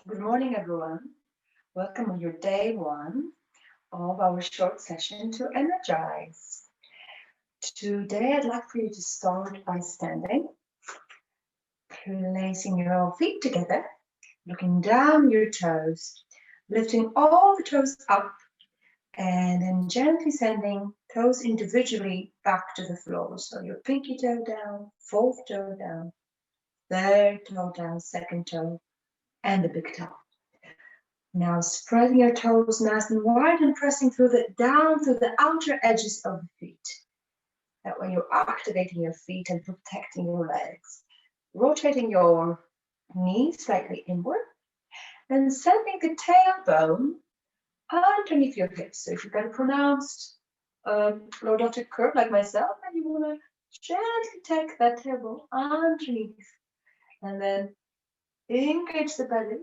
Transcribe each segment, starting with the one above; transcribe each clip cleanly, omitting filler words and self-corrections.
Good morning, everyone. Welcome on your day one of our short session to energize. Today, I'd like for you to start by standing, placing your feet together, looking down your toes, lifting all the toes up, and then gently sending toes individually back to the floor. So your pinky toe down, fourth toe down, third toe down, second toe, and the big toe. Now spreading your toes nice and wide and pressing down through the outer edges of the feet. That way you're activating your feet and protecting your legs. Rotating your knees slightly inward and sending the tailbone underneath your hips. So if you've got a pronounced lordotic curve like myself, then you want to gently take that tailbone underneath and then engage the belly,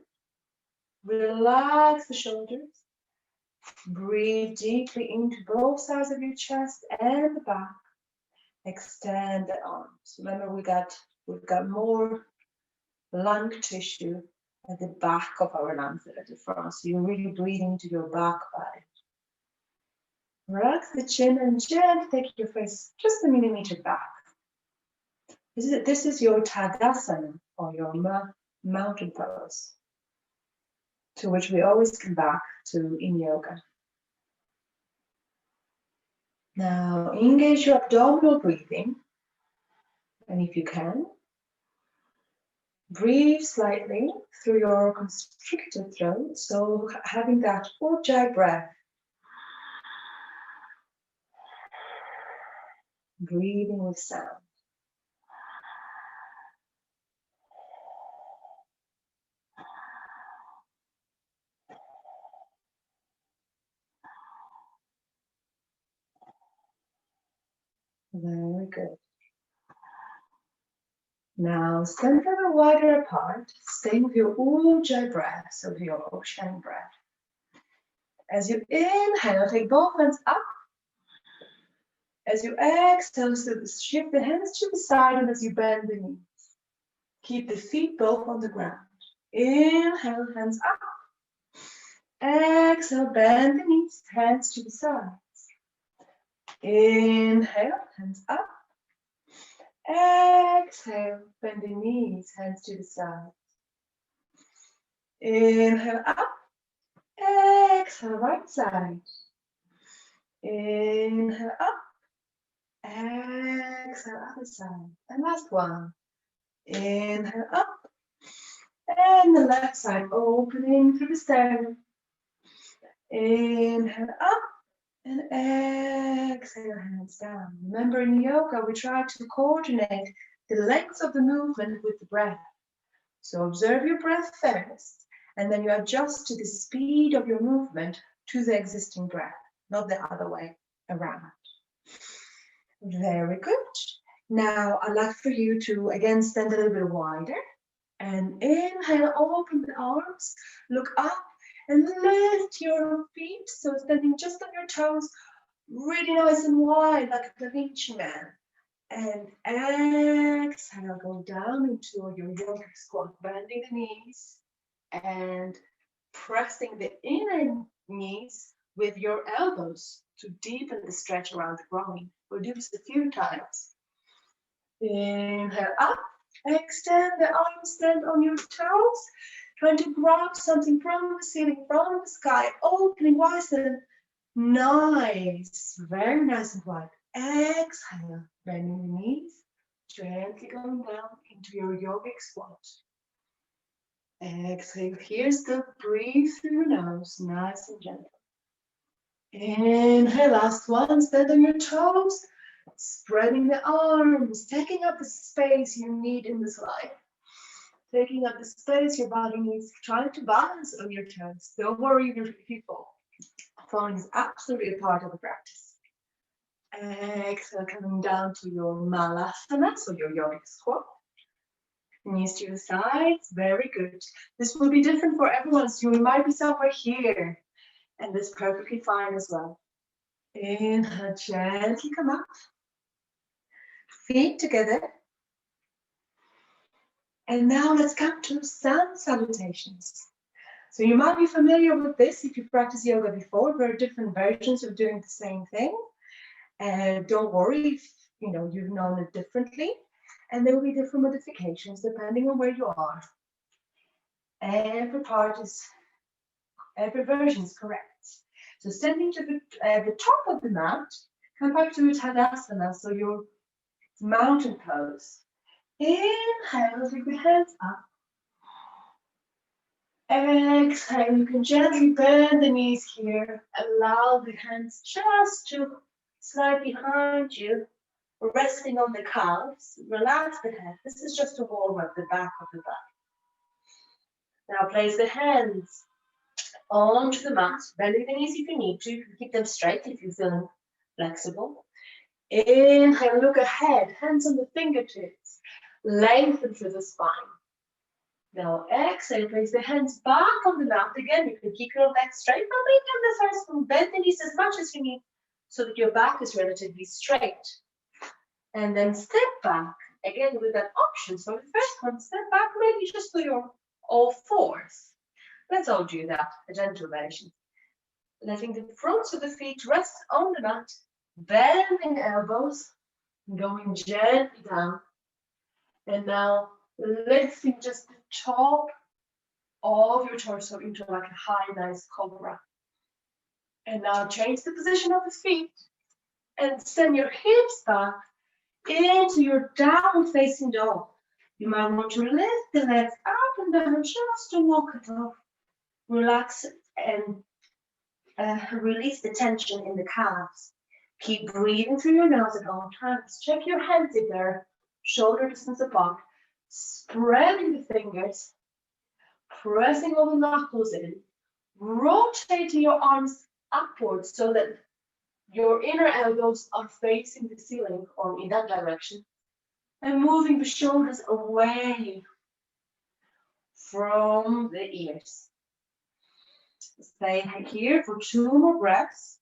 relax the shoulders. Breathe deeply into both sides of your chest and the back. Extend the arms. Remember, we've got more lung tissue at the back of our lungs than at the front. So you're really breathing into your back body. Relax the chin and gently take your face just a millimeter back. This is your Tadasana or your mountain pose, to which we always come back to in yoga. Now engage your abdominal breathing, and if you can, breathe slightly through your constricted throat, so having that ujjayi breath. Breathing with sound. Very good. Now stand a little wider apart, staying with your ujjayi breath, so with your ocean breath. As you inhale, take both hands up. As you exhale, so shift the hands to the side, and as you bend the knees, keep the feet both on the ground. Inhale, hands up. Exhale, bend the knees, hands to the sides. Inhale, hands up. Exhale, bend the knees, hands to the sides. Inhale up. Exhale, right side. Inhale up. Exhale, other side. And last one. Inhale up. And the left side opening through the sternum. Inhale up. And exhale, hands down. Remember, in yoga, we try to coordinate the length of the movement with the breath. So observe your breath first, and then you adjust to the speed of your movement to the existing breath, not the other way around. Very good. Now, I'd like for you to, again, stand a little bit wider. And inhale, open the arms, look up, and lift your feet. So standing just on your toes, really nice and wide, like a Da Vinci man. And exhale, go down into your yogic squat, bending the knees and pressing the inner knees with your elbows to deepen the stretch around the groin. We'll do this a few times. Inhale up, extend the arms, stand on your toes, trying to grab something from the ceiling, from the sky, opening wide and nice, very nice and wide. Exhale, bending the knees, gently going down into your yogic squat. Exhale, here's the breathe through your nose, nice and gentle. Inhale, last one, stand on your toes, spreading the arms, taking up the space you need in this life. Taking up the space your body needs, trying to balance on your toes. Don't worry if you fall. Falling is absolutely a part of the practice. Exhale, coming down to your malasana, so your yogic squat. Knees to the sides, very good. This will be different for everyone, so you might be somewhere here, and that's perfectly fine as well. Inhale, gently come up. Feet together. And now let's come to sun salutations. So you might be familiar with this if you've practiced yoga before. There are different versions of doing the same thing. And don't worry if you've known it differently. And there will be different modifications depending on where you are. Every version is correct. So standing to the top of the mat, come back to Tadasana, so your mountain pose. Inhale, take the hands up. Exhale, you can gently bend the knees here. Allow the hands just to slide behind you, resting on the calves. Relax the head. This is just to warm up the back of the back. Now place the hands onto the mat, bending the knees if you need to. You can keep them straight if you're feeling flexible. Inhale, look ahead, hands on the fingertips. Lengthen through the spine. Now exhale, place the hands back on the mat. Again, you can keep your legs straight, but maybe on the first one, bend the knees as much as you need so that your back is relatively straight. And then step back, again with that option. So the first one, step back, maybe just to your all fours. Let's all do that, a gentle version. Letting the fronts of the feet rest on the mat, bending elbows, going gently down. And now lifting just the top of your torso into like a high, nice cobra. And now change the position of the feet and send your hips back into your downward facing dog. You might want to lift the legs up and down just to walk it off. Relax and release the tension in the calves. Keep breathing through your nose at all times. Check your hands if they're shoulder distance apart. Spreading the fingers, pressing all the knuckles in, rotating your arms upwards so that your inner elbows are facing the ceiling or in that direction, and moving the shoulders away from the ears. Stay here for 2 more breaths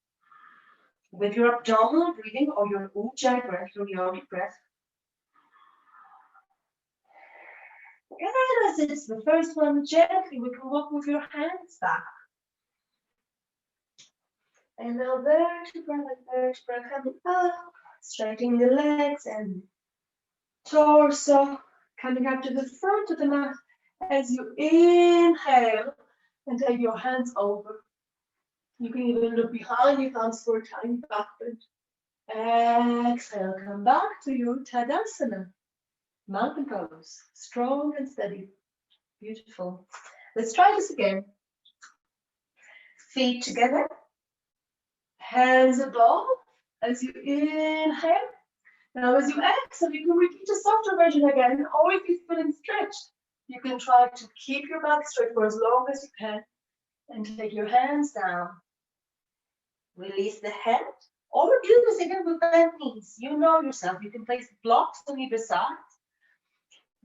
with your abdominal breathing or your ujjayi breath, your yogic breath. And as it's the first one, gently we can walk with your hands back. And now vertebra by vertebra coming up, straightening the legs and torso, coming up to the front of the mat as you inhale and take your hands over. You can even look behind your thumbs for a tiny backward. Exhale, come back to your Tadasana. Mountain pose, strong and steady. Beautiful. Let's try this again. Feet together, hands above as you inhale. Now as you exhale, you can repeat a softer version again, or if you're feeling stretched, you can try to keep your back straight for as long as you can and take your hands down. Release the head, or do this again with bent knees. You know yourself, you can place blocks on either side.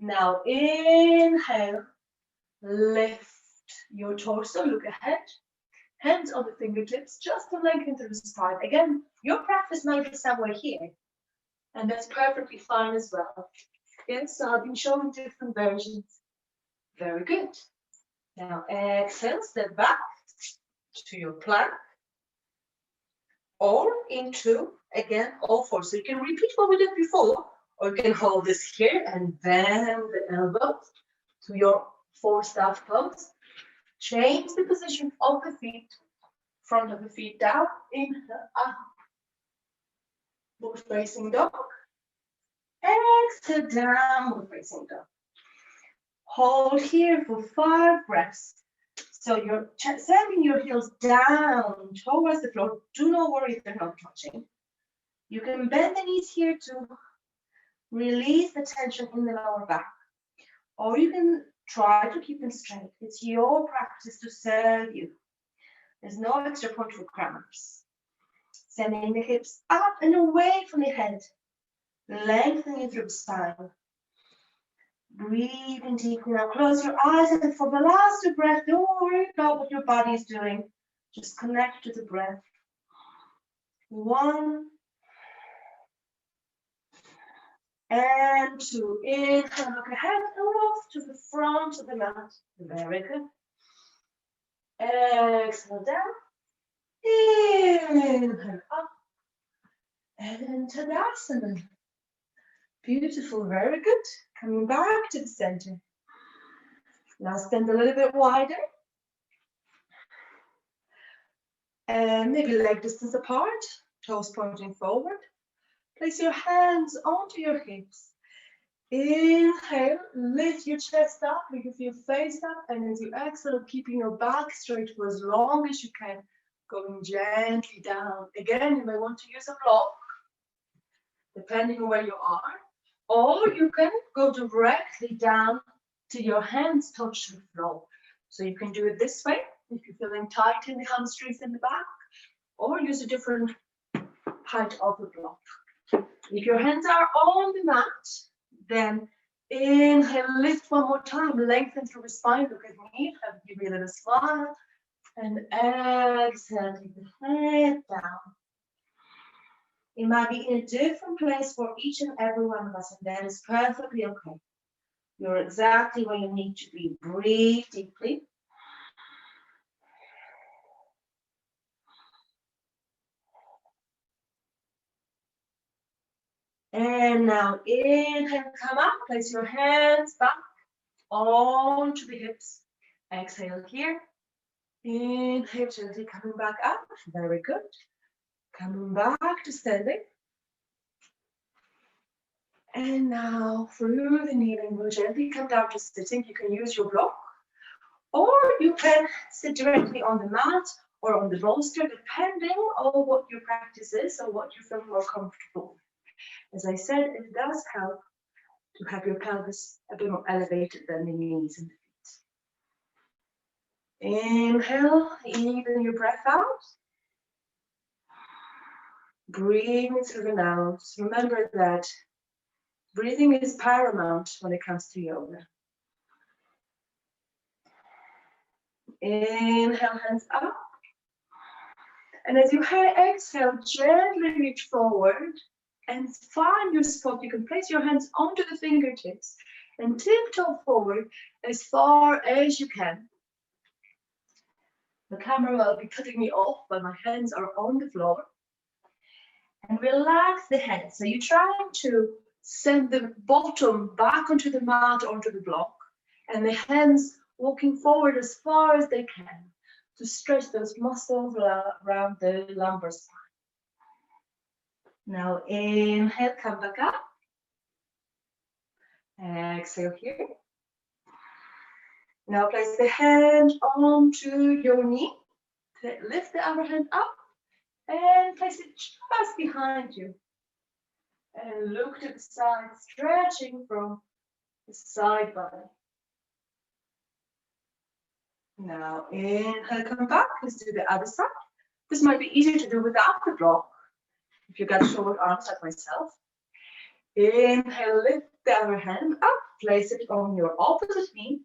Now inhale, lift your torso, look ahead, hands on the fingertips, just to lengthen through the spine. Again, your practice might be somewhere here, and that's perfectly fine as well. Yes, so I've been showing different versions. Very good. Now exhale, step back to your plank, or into, again, all fours. So you can repeat what we did before, or you can hold this here and bend the elbows to your four-staff pose. Change the position of the feet, front of the feet down, inhale, up, forward facing dog. Exhale, downward facing dog. Hold here for 5 breaths. So you're sending your heels down towards the floor. Do not worry if they're not touching. You can bend the knees here to release the tension in the lower back. Or you can try to keep them straight. It's your practice to serve you. There's no extra point for cramps. Sending the hips up and away from the head. Lengthening through the spine. Breathing deeply now. Close your eyes, and for the last breath, don't worry about what your body is doing. Just connect to the breath. 1 and 2. Inhale, look ahead and off to the front of the mat. Very good. Exhale down. Inhale up. And Tadasana. Beautiful, very good. Coming back to the center. Now stand a little bit wider. And maybe leg distance apart, toes pointing forward. Place your hands onto your hips. Inhale, lift your chest up, make you feel face up, and as you exhale, keeping your back straight for as long as you can, going gently down. Again, you may want to use a block, depending on where you are, or you can go directly down till your hands touch the floor. So you can do it this way, if you're feeling tight in the hamstrings in the back, or use a different height of the block. If your hands are on the mat, then inhale, lift one more time, lengthen through the spine, look at me, give me a little smile, and exhale, take the head down. It might be in a different place for each and every one of us, and that is perfectly okay. You're exactly where you need to be. Breathe deeply. And now inhale, come up, place your hands back onto the hips. Exhale here. Inhale, gently coming back up. Very good. Coming back to standing. And now through the kneeling, we'll gently come down to sitting. You can use your block, or you can sit directly on the mat or on the bolster, depending on what your practice is or what you feel more comfortable. As I said, it does help to have your pelvis a bit more elevated than the knees and the feet. Inhale, even your breath out. Breathing through the nose. Remember that breathing is paramount when it comes to yoga. Inhale, hands up. And as you exhale, gently reach forward and find your spot. You can place your hands onto the fingertips and tiptoe forward as far as you can. The camera will be cutting me off, but my hands are on the floor. And relax the head. So you're trying to send the bottom back onto the mat, onto the block, and the hands walking forward as far as they can to stretch those muscles around the lumbar spine. Now inhale, come back up. Exhale here. Now place the hand onto your knee. Lift the other hand up and place it just behind you. And look to the side, stretching from the side body. Now inhale, come back. Let's do the other side. This might be easier to do without the block if you've got short arms like myself. Inhale, lift the other hand up, place it on your opposite knee.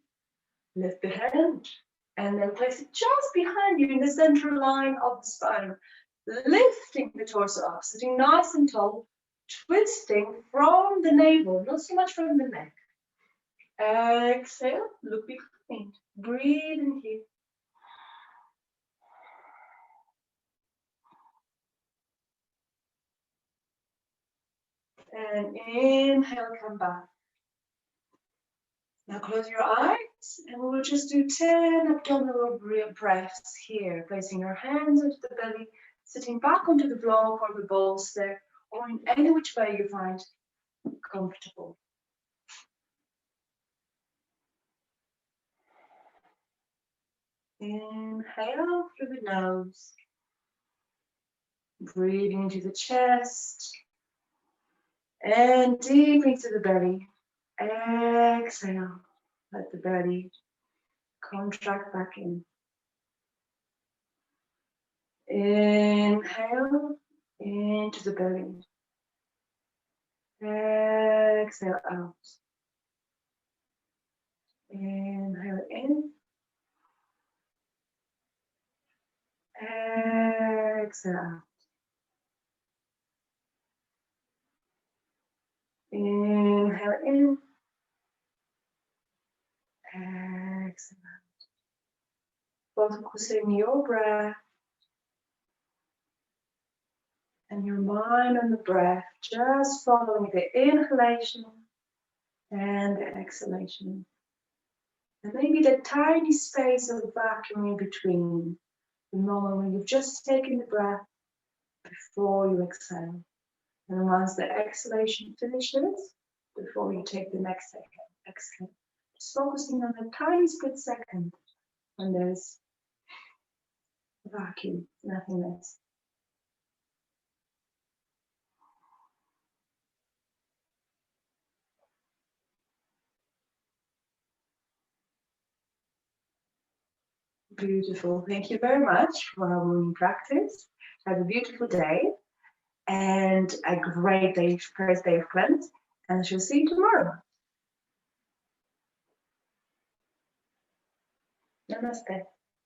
Lift the hand and then place it just behind you in the central line of the spine. Lifting the torso up, sitting nice and tall, twisting from the navel, not so much from the neck. Exhale, look behind. Breathe in here. And inhale, come back. Now close your eyes and we'll just do 10 abdominal breaths here. Placing your hands onto the belly, sitting back onto the block or the bolster, or in any which way you find comfortable. Inhale through the nose. Breathing into the chest. And deep into the belly. Exhale. Let the belly contract back in. Inhale into the belly. Exhale out. Inhale in. Exhale out. Inhale in. Exhale out. focusing your breath and your mind on the breath, just following the inhalation and the exhalation. And maybe the tiny space of vacuum in between, the moment when you've just taken the breath before you exhale. And once the exhalation finishes, before you take the next exhale, just focusing on a tiny split second when there's vacuum, nothingness. Beautiful. Thank you very much for our morning practice. Have a beautiful day and a great day, first day of cleanse. And I shall see you tomorrow. Namaste.